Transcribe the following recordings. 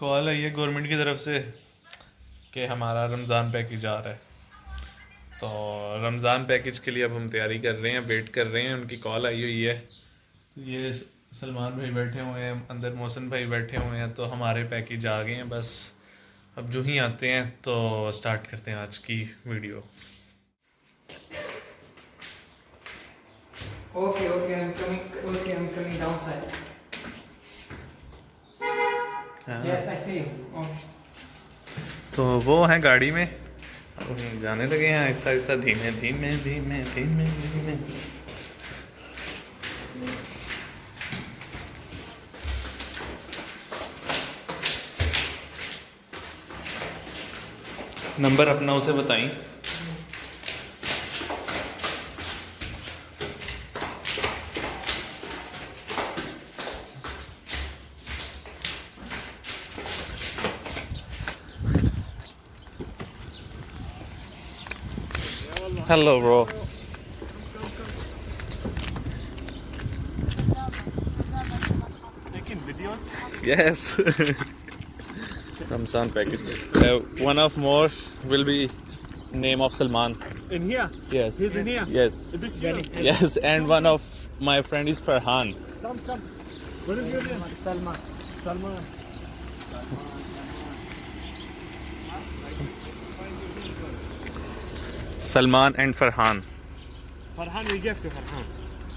Call आई है government की तरफ से कि हमारा रमज़ान पैकेज आ रहा है। तो रमज़ान पैकेज के लिए अब हम तैयारी कर रहे हैं, वेट कर रहे हैं, उनकी कॉल आई हुई है। तो ये सलमान भाई बैठे हुए हैं अंदर, मोहसिन भाई बैठे हुए हैं, तो हमारे पैकेज आ गए हैं। बस अब जो ही आते हैं तो स्टार्ट करते हैं आज की video. Okay, okay, I'm coming. Okay, I'm coming downside. Yes, I see you. Okay. तो वो हैं गाड़ी में, अब हम जाने लगे हैं आहिस्ता आहिस्ता, धीमे धीमे धीमे धीमे धीमे। नंबर अपना उसे बताई। Hello bro. Taking videos? Yes. Ramzan package. One of more will be name of Salman. In here? Yes. He's in here? Yes. Is this you? Yes. And one of my friend is Farhan. Come. What is your name? Salman. Salman. Salman and Farhan. Farhan, we gave to Farhan.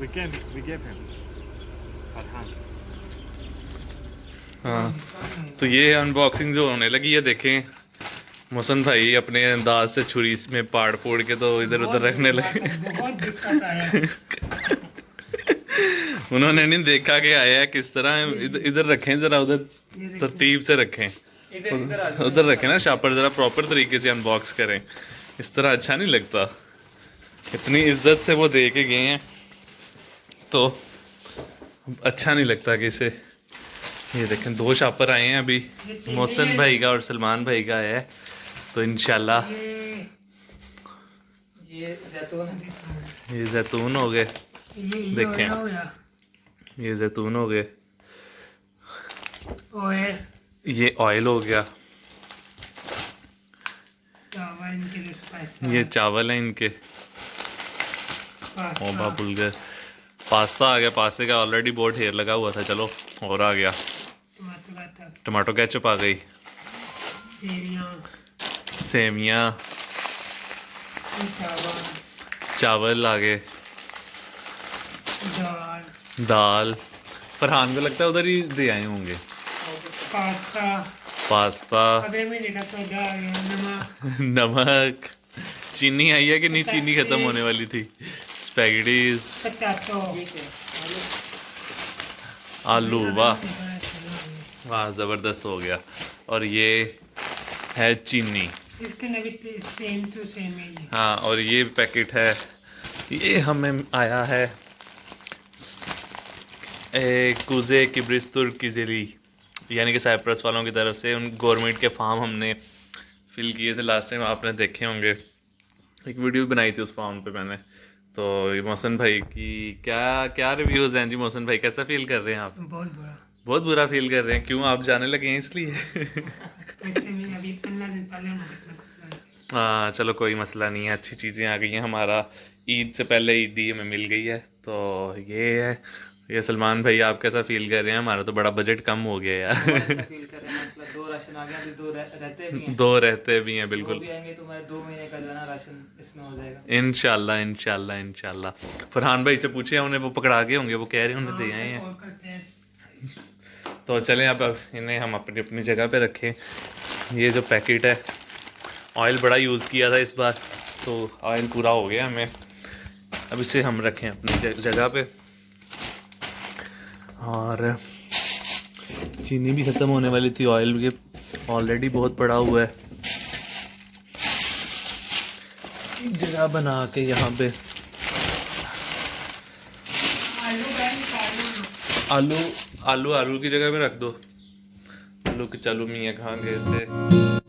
We gave him. Farhan. हाँ, तो ये unboxing जो होने लगी है, देखें मोहसिन भाई अपने अंदाज से छुरी में पाड़ फोड़ के तो इधर उधर रखने लगे। बहुत गुस्सा आया। उन्होंने नहीं देखा कि आया है किस तरह। इधर रखें जरा, उधर तरतीब से रखें, उधर रखें ना शापर, जरा प्रॉपर तरीके से अनबॉक्स करें। इस तरह अच्छा नहीं लगता। इतनी इज्जत से वो दे के गए हैं तो अच्छा नहीं लगता कि इसे। ये देखें, दो शापर आए हैं अभी, मोहसिन भाई का और सलमान भाई का है। तो इंशाल्लाह ये जैतून। ये जैतून हो गए, देखें ये जैतून हो गए, ऑयल, ये ऑयल हो गया, चावल इनके लिए स्पाइस, ये चावल है इनके। ओबा भूल गए, पास्ता आ गया। पास्ते का ऑलरेडी बहुत ढेर लगा हुआ था, चलो और आ गया। टमाटो केचप आ गई, सेमियाँ, चावल आ गए, दाल। फरहान को लगता है उधर ही दे आए होंगे। पास्ता, नमक, चीनी आई है कि नहीं? चीनी खत्म होने वाली थी। स्पैगेटीज, आलू, वाह वाह, ज़बरदस्त हो गया। और ये है चीनी, सेम टू सेम ही। हाँ। और ये पैकेट है, ये हमें आया है कुजे किब्रिस्तुर किजली, यानी कि साइप्रस वालों की तरफ से। उन गवर्नमेंट के फार्म हमने फिल किए थे लास्ट टाइम, आपने देखे होंगे, एक वीडियो बनाई थी उस फार्म पे मैंने। तो ये मोहसिन भाई की क्या रिव्यूज़ हैं जी? मोहसिन भाई कैसा फील कर रहे हैं आप? बहुत बुरा फील कर रहे हैं। क्यों, आप जाने लगे हैं इसलिए? हाँ चलो कोई मसला नहीं है, अच्छी चीज़ें आ गई हैं। हमारा ईद से पहले ईदी हमें मिल गई है। तो ये है। ये सलमान भाई आप कैसा फील कर रहे हैं? हमारा तो बड़ा बजट कम हो गया यार। फील कर रहे हैं, मतलब दो राशन आ गया, अभी दो रहते भी हैं। दो रहते भी हैं, बिल्कुल। भी आएंगे तो मैं 2 महीने का जो है ना राशन इसमें हो जाएगा इंशाल्लाह इंशाल्लाह इंशाल्लाह। फरहान भाई से पूछे उन्हें, वो पकड़ा के होंगे, वो कह रहे हैं उन्हें दे आए हैं। तो चलें अब इन्हें हम अपनी अपनी जगह पे रखें। ये जो पैकेट है, ऑयल बड़ा यूज़ किया था इस बार, तो ऑयल पूरा हो गया हमें। अब इसे हम रखें अपनी जगह पे। और चीनी भी ख़त्म होने वाली थी, ऑयल भी ऑलरेडी बहुत पड़ा हुआ है। जगह बना के यहाँ पे आलू की जगह पे रख दो। आलू के चालू मियाँ कहाँ गए थे?